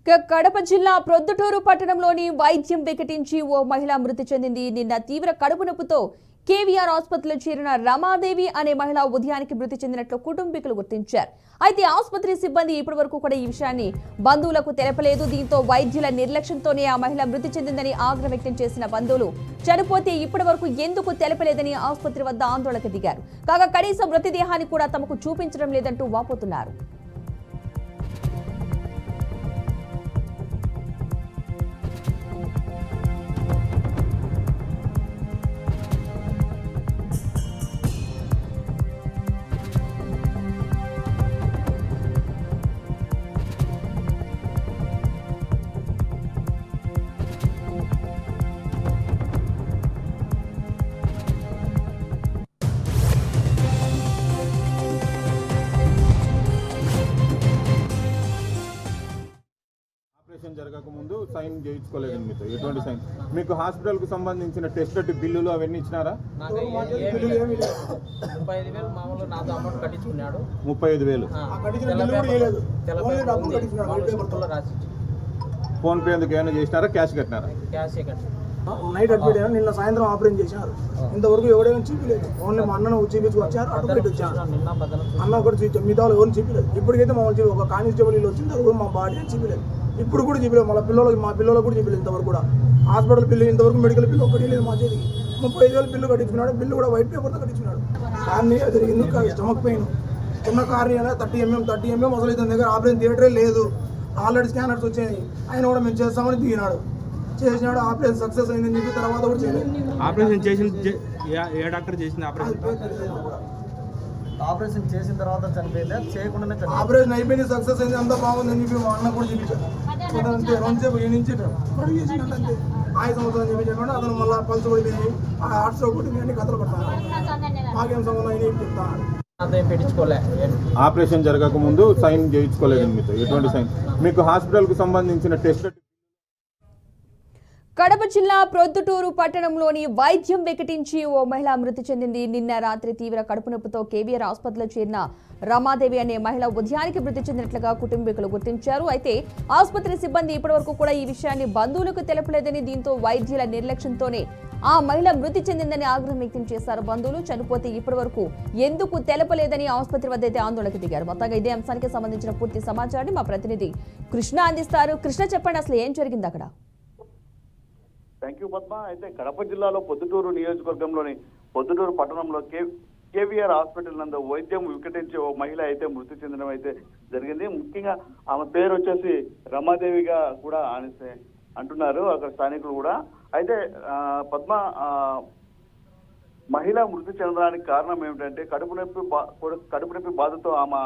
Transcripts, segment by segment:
కడప జిల్లా ప్రొద్దుటూరు పట్టణంలోని వైద్యం వికటించి ఓ మహిళ మృతి చెందింది. నిన్న తీవ్ర కడుపు నొప్పితో కేవీఆర్ ఆసుపత్రిలో చేరిన రమాదేవి అనే మహిళ ఉదయానికి మృతి చెందినట్లు కుటుంబీకులు గుర్తించారు. అయితే ఆసుపత్రి సిబ్బంది ఇప్పటివరకు కూడా ఈ విషయాన్ని బంధువులకు తెలపలేదు. దీంతో వైద్యుల నిర్లక్ష్యంతోనే ఆ మహిళ మృతి చెందిందని ఆగ్రహం వ్యక్తం చేసిన బంధువులు చనిపోతే ఇప్పటివరకు ఎందుకు తెలపలేదని ఆసుపత్రి వద్ద ఆందోళనకు దిగారు. కాగా కనీసం మృతదేహాన్ని కూడా తమకు చూపించడం లేదంటూ వాపోతున్నారు. జరగక ముందు సైన్ చేయించుకోలేదు. మీతో ఎటువంటి సైన్ మీకు హాస్పిటల్ కు సంబంధించిన టెస్ట్ బిల్లులు అవన్నీ ఇచ్చినారా? 35,000 ఫోన్ పే ఎందుకు ఏమైనా చేసినారా? క్యాష్ కట్టినారా? నైట్ అడ్మిట్ అయినా నిన్న సాయంత్రం ఆపరేషన్ చేశారు. ఇంతవరకు ఎవడేమో చూపించలేదు. ఓన్లీ మా అన్నను చూపించి వచ్చారు, అడ్మిట్ వచ్చారు. అన్న ఒకటి చూపించారు, మిగతా వాళ్ళు ఎవరిని చూపించలేదు. ఇప్పటికైతే మమ్మల్ని ఒక కానిస్టేబుల్ వచ్చింది, అది మా బాడీ అని చూపించలేదు. ఇప్పుడు కూడా చూపించలేదు. మా పిల్లలకు కూడా చూపించలేదు ఇంతవరకు కూడా. హాస్పిటల్ బిల్లు ఇంతవరకు మెడికల్ బిల్లు ఒకటి లేదు మా చేతికి. 35,000 బిల్లు కట్టించుకున్నాడు. బిల్లు కూడా వైట్ పేపర్తో కట్టించుకున్నాడు. కార్ని జరిగింది, స్టమక్ పెయిన్ ఉన్న కార్ని 30 mm అసలు ఇతని దగ్గర ఆపరేషన్ థియేటరే లేదు. ఆల్రెడీ స్కానర్స్ వచ్చాయి. ఆయన కూడా మేము చేస్తామని దిగినాడు, చేసినాడు. ఆపరేషన్ సక్సెస్ అయిందని చెప్పి తర్వాత కూడా చేయలేదు. ఆపరేషన్ చేసిన ఏ డాక్టర్ చేసిన ఆపరేషన్ చేసిన తర్వాత చనిపోయింది, చేయకుండానే ఆపరేషన్ అయిపోయింది, సక్సెస్ అయింది, అంతా బాగుందని చెప్పి మా అన్న కూడా చూపించాడు. అంతే 2 సేపు నుంచి అడుగు చేసినట్టు అంతే 5 సంవత్సరాలు చూపించాడు. అతను మళ్ళీ పల్స్ పడిపోయింది, హార్ట్ స్ట్రోక్ కొట్టి అన్ని కథలు పడతాను. మాకేం సంబంధం అయినా చెప్తాను. ఆపరేషన్ జరగక ముందు సైన్ చేయించుకోలేదు. మీతో ఎటువంటి సైన్ మీకు హాస్పిటల్ కు సంబంధించిన టెస్ట్. కడప జిల్లా ప్రొద్దుటూరు పట్టణంలోని వైద్యం వికటించి ఓ మహిళ మృతి చెందింది. నిన్న రాత్రి తీవ్ర కడుపు నొప్పితో కేవీఆర్ ఆసుపత్రిలో చేరిన రమాదేవి అనే మహిళ ఉదయానికి మృతి చెందినట్లుగా కుటుంబీకులు గుర్తించారు. అయితే ఆసుపత్రి సిబ్బంది ఇప్పటివరకు కూడా ఈ విషయాన్ని బంధువులకు తెలపలేదని, దీంతో వైద్యుల నిర్లక్ష్యంతోనే ఆ మహిళ మృతి చెందిందని ఆగ్రహం వ్యక్తం చేశారు. బంధువులు చనిపోతే ఇప్పటివరకు ఎందుకు తెలపలేదని ఆసుపత్రి వద్ద అయితే ఆందోళనకు దిగారు. మొత్తంగా ఇదే అంశానికి సంబంధించిన పూర్తి సమాచారాన్ని మా ప్రతినిధి కృష్ణ అందిస్తారు. కృష్ణ, చెప్పండి, అసలు ఏం జరిగింది అక్కడ? Thank you Padma. అయితే కడప జిల్లాలో పొద్దుటూరు నియోజకవర్గంలోని పొద్దుటూరు పట్టణంలో కేవీఆర్ హాస్పిటల్ నందు వైద్యం వికటించి ఓ మహిళ అయితే మృతి చెందడం అయితే జరిగింది. ముఖ్యంగా ఆమె పేరు వచ్చేసి రమాదేవిగా కూడా అంటున్నారు అక్కడ స్థానికులు కూడా. అయితే పద్మ, మహిళ మృతి చెందడానికి కారణం ఏమిటంటే కడుపు నొప్పి బాధతో ఆమె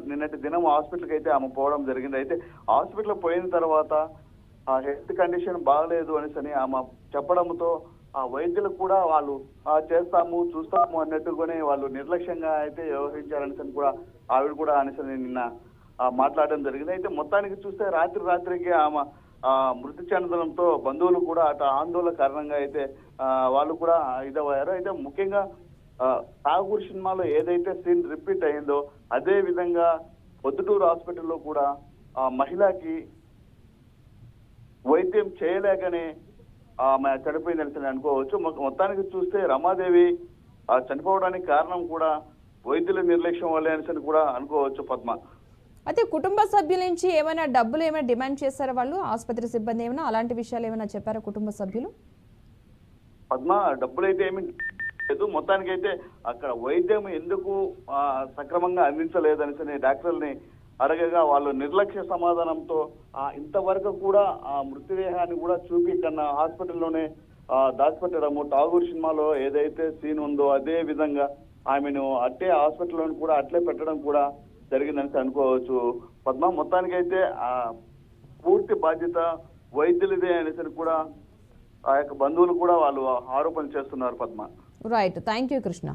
నిన్నటి దినం హాస్పిటల్కి అయితే ఆమె పోవడం జరిగింది. అయితే హాస్పిటల్ పోయిన తర్వాత ఆ హెల్త్ కండిషన్ బాగలేదు అనేసి ఆమె చెప్పడంతో ఆ వైద్యులు కూడా వాళ్ళు చేస్తాము చూస్తాము అన్నట్టుగానే వాళ్ళు నిర్లక్ష్యంగా అయితే వ్యవహరించారనేసి కూడా ఆవిడ కూడా అనేసి నిన్న మాట్లాడడం జరిగింది. అయితే మొత్తానికి చూస్తే రాత్రికి ఆమె మృతి చెందడంతో బంధువులు కూడా అటు ఆందోళన కారణంగా అయితే వాళ్ళు కూడా ఇదయ్యారు. అయితే ముఖ్యంగా ఠాగూర్ సినిమాలో ఏదైతే సీన్ రిపీట్ అయిందో అదే విధంగా పొద్దుటూరు హాస్పిటల్లో కూడా ఆ మహిళకి వైద్యం చేయలేకనే ఆమె చనిపోయిందని అనుకోవచ్చు. మొత్తానికి చూస్తే రమాదేవి చనిపోవడానికి కారణం కూడా వైద్యుల నిర్లక్ష్యం వల్లే అని కూడా అనుకోవచ్చు పద్మ. అయితే కుటుంబ సభ్యుల నుంచి ఏమైనా డబ్బులు ఏమైనా డిమాండ్ చేశారా వాళ్ళు? ఆసుపత్రి సిబ్బంది ఏమైనా అలాంటి విషయాలు ఏమైనా చెప్పారా కుటుంబ సభ్యులు? పద్మ, డబ్బులు అయితే ఏమి లేదు. మొత్తానికైతే అక్కడ వైద్యం ఎందుకు సక్రమంగా అందించలేదనేసి డాక్టర్ని అడగగా వాళ్ళు నిర్లక్ష్య సమాధానంతో ఇంతవరకు కూడా ఆ మృతదేహాన్ని కూడా చూపి కన్నా హాస్పిటల్లోనే దాచిపెట్టడము, ఠాగూర్ సినిమాలో ఏదైతే సీన్ ఉందో అదే విధంగా ఆమెను అట్టే హాస్పిటల్లో కూడా అట్లే పెట్టడం కూడా జరిగిందని అనుకోవచ్చు పద్మ. మొత్తానికైతే పూర్తి బాధ్యత వైద్యులదే అనేసి కూడా ఆ యొక్క బంధువులు కూడా వాళ్ళు ఆరోపణ చేస్తున్నారు Padma. Right, thank you Krishna.